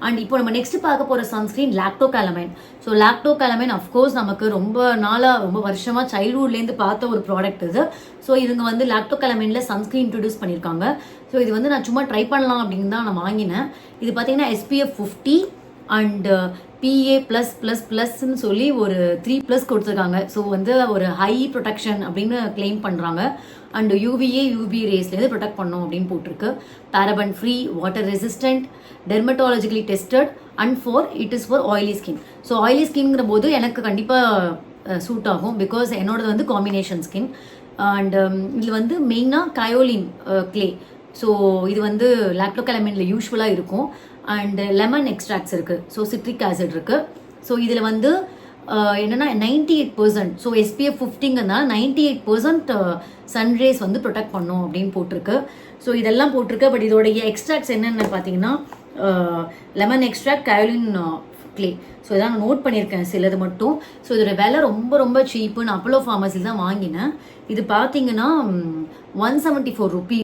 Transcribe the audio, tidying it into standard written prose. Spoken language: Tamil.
அண்ட் இப்போ நம்ம நெக்ஸ்ட் பார்க்க போகிற சன்ஸ்க்ரீன் லாக்டோகாலமைன். ஸோ லாக்டோகாலமைன் அஃப்கோர்ஸ் நமக்கு ரொம்ப வருஷமாக சைல்ட்ஹுட்லேருந்து பார்த்த ஒரு ப்ராடக்ட் இது. ஸோ இதுங்க வந்து லாக்டோகாலமைனில் சன்ஸ்க்ரீன் இன்ட்ரடியூஸ் பண்ணியிருக்காங்க. ஸோ இது வந்து நான் சும்மா ட்ரை பண்ணலாம் அப்படின்னு தான் நான் வாங்கினேன். இது பார்த்தீங்கன்னா SPF 50 அண்ட் PA+++ன்னு சொல்லி ஒரு 3+ கொடுத்துருக்காங்க. ஸோ வந்து ஒரு ஹை ப்ரொடெக்ஷன் அப்படின்னு கிளைம் பண்ணுறாங்க. அண்ட் UVA UV ரேஸ்லேருந்து ப்ரொடெக்ட் பண்ணோம் அப்படின்னு போட்டிருக்கு. Paraben free, water resistant, dermatologically tested and it is for oily skin. So oily ஸ்கின்ங்கிற போது எனக்கு கண்டிப்பாக சூட் ஆகும், பிகாஸ் என்னோடது வந்து காம்பினேஷன் ஸ்கின். அண்ட் இது வந்து மெயினாக கயோலின் கிளே. ஸோ இது வந்து லாக்டோகாலமைனில் யூஸ்வலாக இருக்கும். அண்ட் லெமன் எக்ஸ்ட்ராக்ட்ஸ் இருக்குது. ஸோ சிட்ரிக் ஆசிட் இருக்குது. ஸோ இதில் வந்து என்னென்னா 98%. ஸோ SPF 50ங்கிறதுனால 98% சன்ரேஸ் வந்து ப்ரொடெக்ட் பண்ணும் அப்படின்னு போட்டிருக்கு. ஸோ இதெல்லாம் போட்டிருக்கு. பட் இதோடைய எக்ஸ்ட்ராக்ட்ஸ் என்னென்னு பார்த்தீங்கன்னா lemon extract, kaolin clay. So இதான் நான் நோட் பண்ணியிருக்கேன் சிலது மட்டும். ஸோ இதோட விலை ரொம்ப சீப்பு. நான் அப்போலோ ஃபார்மசியில் தான் வாங்கினேன். இது பார்த்தீங்கன்னா 174 ரூபீஸ்.